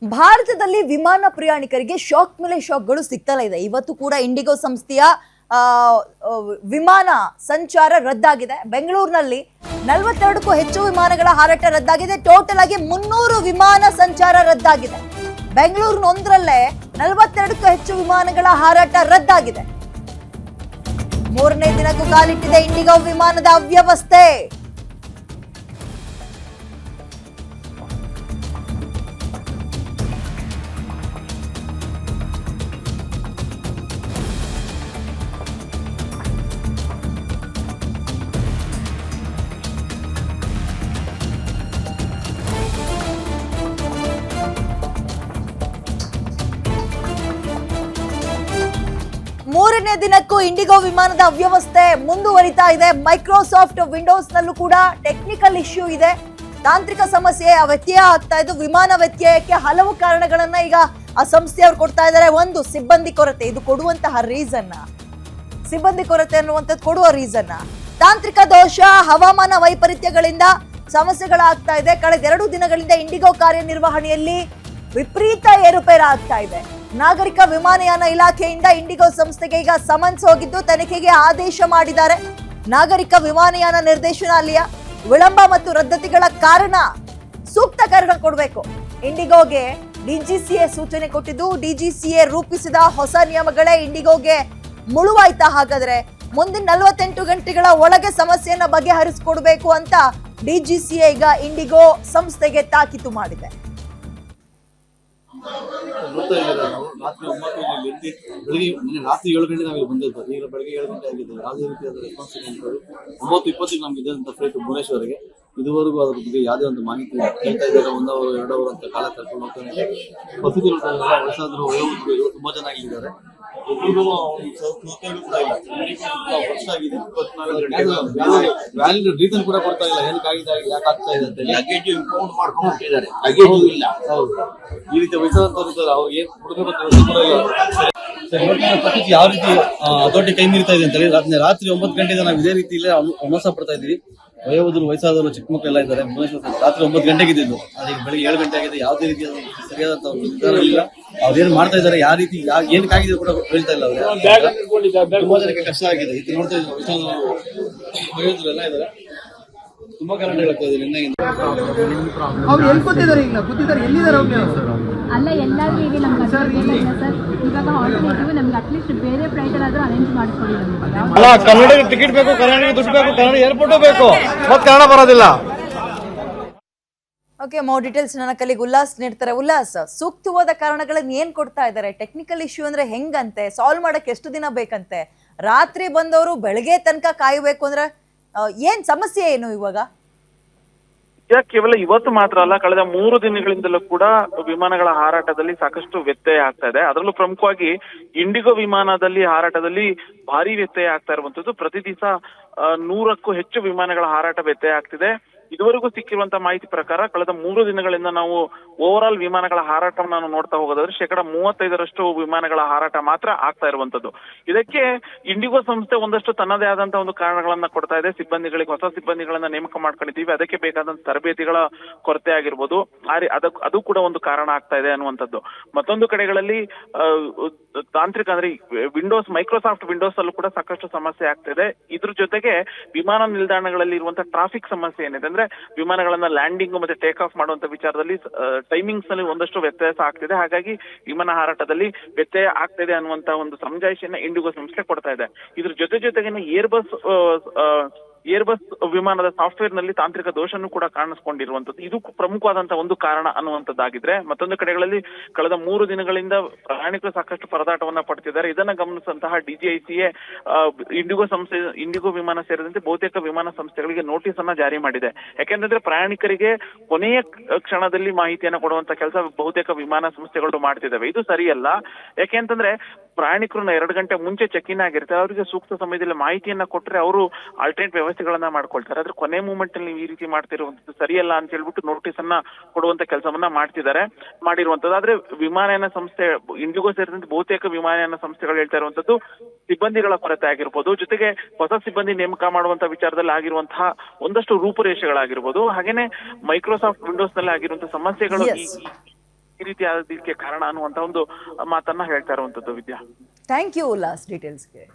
ಭಾರತದಲ್ಲಿ ವಿಮಾನ ಪ್ರಯಾಣಿಕರಿಗೆ ಶಾಕ್ ಮೇಲೆ ಶಾಕ್ಗಳು ಸಿಗ್ತಲೇ ಇದೆ. ಇವತ್ತು ಕೂಡ ಇಂಡಿಗೋ ಸಂಸ್ಥೆಯ ವಿಮಾನ ಸಂಚಾರ ರದ್ದಾಗಿದೆ. ಬೆಂಗಳೂರಿನಲ್ಲಿ 42ಕ್ಕೂ ಹೆಚ್ಚು ವಿಮಾನಗಳ ಹಾರಾಟ ರದ್ದಾಗಿದೆ. ಟೋಟಲ್ ಆಗಿ 300 ವಿಮಾನ ಸಂಚಾರ ರದ್ದಾಗಿದೆ. ಬೆಂಗಳೂರಿನೊಂದರಲ್ಲೇ 42ಕ್ಕೂ ಹೆಚ್ಚು ವಿಮಾನಗಳ ಹಾರಾಟ ರದ್ದಾಗಿದೆ. ಮೂರನೇ ದಿನಕ್ಕೂ ಕಾಲಿಟ್ಟಿದೆ ಇಂಡಿಗೋ ವಿಮಾನದ ಅವ್ಯವಸ್ಥೆ. ಮೂರನೇ ದಿನಕ್ಕೂ ಇಂಡಿಗೋ ವಿಮಾನದ ಅವ್ಯವಸ್ಥೆ ಮುಂದುವರಿತಾ ಇದೆ. ಮೈಕ್ರೋಸಾಫ್ಟ್ ವಿಂಡೋಸ್ ನಲ್ಲೂ ಕೂಡ ಟೆಕ್ನಿಕಲ್ ಇಶ್ಯೂ ಇದೆ, ತಾಂತ್ರಿಕ ಸಮಸ್ಯೆ, ವ್ಯತ್ಯಯ ಆಗ್ತಾ ಇದ್ದು. ವಿಮಾನ ವ್ಯತ್ಯಯಕ್ಕೆ ಹಲವು ಕಾರಣಗಳನ್ನ ಈಗ ಆ ಸಂಸ್ಥೆಯವರು ಕೊಡ್ತಾ ಇದ್ದಾರೆ. ಒಂದು, ಸಿಬ್ಬಂದಿ ಕೊರತೆ, ಇದು ಕೊಡುವಂತಹ ರೀಸನ್. ಸಿಬ್ಬಂದಿ ಕೊರತೆ ಅನ್ನುವಂಥದ್ದು ಕೊಡುವ ರೀಸನ್. ತಾಂತ್ರಿಕ ದೋಷ, ಹವಾಮಾನ ವೈಪರೀತ್ಯಗಳಿಂದ ಸಮಸ್ಯೆಗಳಾಗ್ತಾ ಇದೆ. ಕಳೆದ 2 ದಿನಗಳಿಂದ ಇಂಡಿಗೋ ಕಾರ್ಯನಿರ್ವಹಣೆಯಲ್ಲಿ ವಿಪರೀತ ಏರುಪೇರು ಆಗ್ತಾ ಇದೆ. ನಾಗರಿಕ ವಿಮಾನಯಾನ ಇಲಾಖೆಯಿಂದ ಇಂಡಿಗೋ ಸಂಸ್ಥೆಗೆ ಈಗ ಸಮನ್ಸ್ ಹೋಗಿದ್ದು ತನಿಖೆಗೆ ಆದೇಶ ಮಾಡಿದ್ದಾರೆ. ನಾಗರಿಕ ವಿಮಾನಯಾನ ನಿರ್ದೇಶನಾಲಯ ವಿಳಂಬ ಮತ್ತು ರದ್ದತಿಗಳ ಕಾರಣ ಸೂಕ್ತ ಕಾರಣ ಕೊಡಬೇಕು. ಇಂಡಿಗೋಗೆ ಡಿಜಿಸಿಎ ಸೂಚನೆ ಕೊಟ್ಟಿದ್ದು, ಡಿಜಿಸಿಎ ರೂಪಿಸಿದ ಹೊಸ ನಿಯಮಗಳೇ ಇಂಡಿಗೋಗೆ ಮುಳುವಾಯ್ತಾ? ಹಾಗಾದ್ರೆ ಮುಂದಿನ 48 ಗಂಟೆಗಳ ಒಳಗೆ ಸಮಸ್ಯೆಯನ್ನ ಬಗೆಹರಿಸಿಕೊಡ್ಬೇಕು ಅಂತ ಡಿಜಿಸಿಎ ಈಗ ಇಂಡಿಗೋ ಸಂಸ್ಥೆಗೆ ತಾಕೀತು ಮಾಡಿದೆ. ನೋಡ್ತಾ ಇದ್ದೀರಾ, ನಾವು ರಾತ್ರಿ 9 ಬೆಳಿಗ್ಗೆ ರಾತ್ರಿ 7 ಗಂಟೆ ನಾವು ಬಂದಿದ್ದು. ಈಗ ಬೆಳಗ್ಗೆ 7 ಗಂಟೆ ಆಗಿದೆ. ಯಾವುದೇ ರೀತಿಯಾದ ರೆಸ್ಪಾನ್ಸ್ 9:20 ನಮ್ಗೆ ಇದ್ದಂತ ಫ್ಲೈಟ್ ಭುವನೇಶ್ವರ್ಗೆ. ಇದುವರೆಗೂ ಅದ್ರ ಬಗ್ಗೆ ಯಾವುದೇ ಒಂದು ಮಾಹಿತಿ ಕೇಳ್ತಾ ಇದ್ದಾರೆ. 1 ಅವರ್ 2 ಅವರ್ ಅಂತ ಕಾಲ ಕರ್ಕೊಂಡು ಹೋಗ್ತಾನೆ. ಬಸ್ಸಿದ್ರು ವಯಸ್ಸಾದ್ರು ವಯೋವೃದ್ಧರು ತುಂಬಾ ಜನ ಆಗಿದ್ದಾರೆ. ಒಬ್ಬರಿಗೂ ವ್ಯಾಲಿಡ್ ರೀಸನ್ ಕೂಡ ಕೊಡ್ತಾ ಇಲ್ಲ, ಏನಕ್ಕಾಗಿದೆ, ಯಾಕೆ ಆಗ್ತಾ ಇದೆ ಅಂತ. ಲಗೇಜ್ ಇಂಪೌಂಡ್ ಮಾಡ್ಕೊಂಡು ಹೋಗ್ತಿದ್ದಾರೆ, ಲಗೇಜ್ ಇಲ್ಲ. ಹೌದು, ಈ ರೀತಿ ವಯಸ್ಸಾದಂತವ್ರು ಇದ್ದಾರೆ, ಅವ್ರು ಏನ್ ಕೊಡಬೇಕು ಕೂಡ ಇಲ್ಲ. ಪರಿಸ್ಥಿತಿ ಯಾವ ರೀತಿ ದೊಡ್ಡ ಕೈ ಮೀರ್ತಾ ಇದೆ ಅಂತ ರಾತ್ರಿ 9 ಗಂಟೆಯಿಂದ ನಾವು ಇದೇ ರೀತಿ ಇಲ್ಲೇ ಅಮೋಸ ಪಡ್ತಾ ಇದೀವಿ. ವಯೋವೃದ್ಧರು, ವಯಸ್ಸಾದವರು, ಚಿಕ್ಕ ಮಕ್ಕಳೆಲ್ಲ ಇದ್ದಾರೆ. ರಾತ್ರಿ 9 ಗಂಟೆಗೆ ಇದ್ದಿದ್ದು, ಅದೀಗ ಬೆಳಿಗ್ಗೆ 7 ಗಂಟೆ ಆಗಿದೆ. ಯಾವುದೇ ರೀತಿಯ ಸರಿಯಾದಂತ ನಿರ್ಧಾರ ಇಲ್ಲ. ಅವ್ರೇನ್ ಮಾಡ್ತಾ ಇದ್ದಾರೆ, ಯಾವ ರೀತಿ ಏನಕ್ಕಾಗಿದೆ ಕೂಡ ಹೇಳ್ತಾ ಇಲ್ಲ. ಅವ್ರು ತುಂಬಾ ಜನಕ್ಕೆ ಕಷ್ಟ ಆಗಿದೆ. ಇದು ನೋಡ್ತಾ ಇದ್ದೀವಿ, ವಯೋವೃದ್ಧರು ಎಲ್ಲ ಇದ್ದಾರೆ. ತುಂಬಾ ಕಾರಣಗಳಾಗ್ತಾ ಇದೆ. ಅವ್ರು ಎಲ್ಲಿ ಕೂತಿದ್ದಾರೆ? ಈಗ ಕೂತಿದ್ದಾರೆ, ಎಲ್ಲಿದ್ದಾರೆ ಅವ್ರು? ಅಲ್ಲ, ಎಲ್ಲಾದ್ರೂ ಈಗ ನಮ್ಗೆ ಸರ್ ಇವಾಗ ಆಲ್ಟರ್ನೇಟಿವ್ ನಮ್ಗೆ ಅಟ್ಲೀಸ್ಟ್ ಬೇರೆ ಫ್ಲೈಟ್ ಆದ್ರೂ ಅರೇಂಜ್ ಮಾಡಿಕೊಡಿ. ಅಲ್ಲ, ಕನ್ನಡ ಟಿಕೆಟ್ ಬೇಕು, ಕನ್ನಡ ದುಡ್ಡು ಬೇಕು, ಕನ್ನಡ ಏರ್ಪೋರ್ಟ್ ಬೇಕು, ಮತ್ತೆ ಕನ್ನಡ ಬರೋದಿಲ್ಲ. ಓಕೆ, ಮೋರ್ ಡೀಟೇಲ್ಸ್ ನನ್ನ ಕಲಿಗೆ ಉಲ್ಲಾಸ್ ನೀಡ್ತಾರೆ. ಉಲ್ಲಾಸ್, ಸೂಕ್ತವಾದ ಕಾರಣಗಳನ್ನ ಏನ್ ಕೊಡ್ತಾ ಇದ್ದಾರೆ? ಟೆಕ್ನಿಕಲ್ ಇಶ್ಯೂ ಅಂದ್ರೆ ಹೆಂಗಂತೆ? ಸಾಲ್ವ್ ಮಾಡಕ್ ಎಷ್ಟು ದಿನ ಬೇಕಂತೆ? ರಾತ್ರಿ ಬಂದವರು ಬೆಳಗ್ಗೆ ತನಕ ಕಾಯಬೇಕು ಅಂದ್ರೆ ಏನ್ ಸಮಸ್ಯೆ ಏನು ಇವಾಗ? ಕೇವಲ ಇವತ್ತು ಮಾತ್ರ ಅಲ್ಲ, ಕಳೆದ 3 ದಿನಗಳಿಂದಲೂ ಕೂಡ ವಿಮಾನಗಳ ಹಾರಾಟದಲ್ಲಿ ಸಾಕಷ್ಟು ವ್ಯತ್ಯಯ ಆಗ್ತಾ ಇದೆ. ಅದರಲ್ಲೂ ಪ್ರಮುಖವಾಗಿ ಇಂಡಿಗೋ ವಿಮಾನದಲ್ಲಿ ಹಾರಾಟದಲ್ಲಿ ಭಾರಿ ವ್ಯತ್ಯಯ ಆಗ್ತಾ ಇರುವಂತದ್ದು. ಪ್ರತಿ ದಿವಸ 100ಕ್ಕೂ ಹೆಚ್ಚು ವಿಮಾನಗಳ ಹಾರಾಟ ವ್ಯತ್ಯಯ ಆಗ್ತಿದೆ. ಇದುವರೆಗೂ ಸಿಕ್ಕಿರುವಂತಹ ಮಾಹಿತಿ ಪ್ರಕಾರ ಕಳೆದ 3 ದಿನಗಳಿಂದ ನಾವು ಓವರ್ ಆಲ್ ವಿಮಾನಗಳ ಹಾರಾಟವನ್ನು ನಾವು ನೋಡ್ತಾ ಹೋಗೋದಾದ್ರೆ 35% ವಿಮಾನಗಳ ಹಾರಾಟ ಮಾತ್ರ ಆಗ್ತಾ ಇರುವಂತದ್ದು. ಇದಕ್ಕೆ ಇಂಡಿಗೋ ಸಂಸ್ಥೆ ಒಂದಷ್ಟು ತನ್ನದೇ ಆದಂತಹ ಒಂದು ಕಾರಣಗಳನ್ನ ಕೊಡ್ತಾ ಇದೆ. ಸಿಬ್ಬಂದಿಗಳಿಗೆ ಹೊಸ ಸಿಬ್ಬಂದಿಗಳನ್ನ ನೇಮಕ ಮಾಡ್ಕೊಂಡಿದ್ದೀವಿ, ಅದಕ್ಕೆ ಬೇಕಾದಂತ ತರಬೇತಿಗಳ ಕೊರತೆ ಆಗಿರ್ಬೋದು, ಅದು ಕೂಡ ಒಂದು ಕಾರಣ ಆಗ್ತಾ ಇದೆ ಅನ್ನುವಂಥದ್ದು. ಮತ್ತೊಂದು ಕಡೆಗಳಲ್ಲಿ ತಾಂತ್ರಿಕ ಅಂದ್ರೆ ಮೈಕ್ರೋಸಾಫ್ಟ್ ವಿಂಡೋಸ್ ಅಲ್ಲೂ ಕೂಡ ಸಾಕಷ್ಟು ಸಮಸ್ಯೆ ಆಗ್ತಾ ಇದೆ. ಇದ್ರ ಜೊತೆಗೆ ವಿಮಾನ ನಿಲ್ದಾಣಗಳಲ್ಲಿ ಇರುವಂತಹ ಟ್ರಾಫಿಕ್ ಸಮಸ್ಯೆ ಏನಿದೆ ಅಂದ್ರೆ ವಿಮಾನಗಳನ್ನ ಲ್ಯಾಂಡಿಂಗ್ ಮತ್ತೆ ಟೇಕ್ ಆಫ್ ಮಾಡುವಂತ ವಿಚಾರದಲ್ಲಿ ಟೈಮಿಂಗ್ಸ್ ನಲ್ಲಿ ಒಂದಷ್ಟು ವ್ಯತ್ಯಾಸ ಆಗ್ತಿದೆ. ಹಾಗಾಗಿ ವಿಮಾನ ಹಾರಾಟದಲ್ಲಿ ವ್ಯತ್ಯಯ ಆಗ್ತಿದೆ ಅನ್ನುವಂತ ಒಂದು ಸಮಜಾಯಿಷಿಯನ್ನ ಇಂಡಿಗೋ ಸಂಸ್ಥೆ ಕೊಡ್ತಾ ಇದೆ. ಇದ್ರ ಜೊತೆಗೆ ಏರ್ಬಸ್ ವಿಮಾನದ ಸಾಫ್ಟ್ವೇರ್ ನಲ್ಲಿ ತಾಂತ್ರಿಕ ದೋಷನೂ ಕೂಡ ಕಾಣಿಸ್ಕೊಂಡಿರುವಂತದ್ದು. ಇದು ಪ್ರಮುಖವಾದಂತಹ ಒಂದು ಕಾರಣ ಅನ್ನುವಂಥದ್ದಾಗಿದ್ರೆ, ಮತ್ತೊಂದು ಕಡೆಗಳಲ್ಲಿ ಕಳೆದ 3 ದಿನಗಳಿಂದ ಪ್ರಯಾಣಿಕರು ಸಾಕಷ್ಟು ಪರದಾಟವನ್ನ ಪಡ್ತಿದ್ದಾರೆ. ಇದನ್ನ ಗಮನಿಸಿದಂತಹ ಡಿಜಿಐಸಿಎ ಇಂಡಿಗೋ ವಿಮಾನ ಸೇರಿದಂತೆ ಬಹುತೇಕ ವಿಮಾನ ಸಂಸ್ಥೆಗಳಿಗೆ ನೋಟಿಸ್ ಅನ್ನ ಜಾರಿ ಮಾಡಿದೆ. ಯಾಕೆಂದ್ರೆ ಪ್ರಯಾಣಿಕರಿಗೆ ಕೊನೆಯ ಕ್ಷಣದಲ್ಲಿ ಮಾಹಿತಿಯನ್ನ ಕೊಡುವಂತ ಕೆಲಸ ಬಹುತೇಕ ವಿಮಾನ ಸಂಸ್ಥೆಗಳು ಮಾಡ್ತಿದ್ದಾವೆ. ಇದು ಸರಿಯಲ್ಲ. ಯಾಕೆಂತಂದ್ರೆ ಪ್ರಯಾಣಿಕರನ್ನ 2 ಗಂಟೆ ಮುಂಚೆ ಚೆಕ್ ಇನ್ ಆಗಿರ್ತಾರೆ, ಅವರಿಗೆ ಸೂಕ್ತ ಸಮಯದಲ್ಲಿ ಮಾಹಿತಿಯನ್ನ ಕೊಟ್ಟರೆ ಅವರು ಆಲ್ಟರ್ನೇಟ್ ವ್ಯವಸ್ಥೆಗಳನ್ನ ಮಾಡ್ಕೊಳ್ತಾರೆ. ಆದ್ರೆ ಕೊನೆ ಮೂಮೆಂಟ್ ಅಲ್ಲಿ ನೀವು ಈ ರೀತಿ ಮಾಡ್ತಿರುವಂತದ್ದು ಸರಿಯಲ್ಲ ಅಂತ ಹೇಳ್ಬಿಟ್ಟು ನೋಟಿಸ್ ಅನ್ನ ಕೊಡುವಂತ ಕೆಲಸವನ್ನ ಮಾಡಿರುವಂತದ್ದು. ಆದ್ರೆ ವಿಮಾನಯಾನ ಸಂಸ್ಥೆ ಇಂಡಿಗೋ ಸೇರಿದಂತೆ ಬಹುತೇಕ ವಿಮಾನಯಾನ ಸಂಸ್ಥೆಗಳು ಹೇಳ್ತಾ ಇರುವಂತದ್ದು ಸಿಬ್ಬಂದಿಗಳ ಕೊರತೆ ಆಗಿರ್ಬೋದು, ಜೊತೆಗೆ ಹೊಸ ಸಿಬ್ಬಂದಿ ನೇಮಕ ಮಾಡುವಂತ ವಿಚಾರದಲ್ಲಿ ಆಗಿರುವಂತಹ ಒಂದಷ್ಟು ರೂಪುರೇಷೆಗಳಾಗಿರ್ಬೋದು, ಹಾಗೇನೆ ಮೈಕ್ರೋಸಾಫ್ಟ್ ವಿಂಡೋಸ್ ನಲ್ಲಿ ಆಗಿರುವಂತಹ ಸಮಸ್ಯೆಗಳು ಈ ರೀತಿ ಆದಕ್ಕೆ ಕಾರಣ ಅನ್ನುವಂತ ಒಂದು ಮಾತನ್ನ ಹೇಳ್ತಾ ಇರುವಂತದ್ದು ವಿದ್ಯಾ. Thank you Ullas ಡೀಟೇಲ್ಸ್ಗೆ.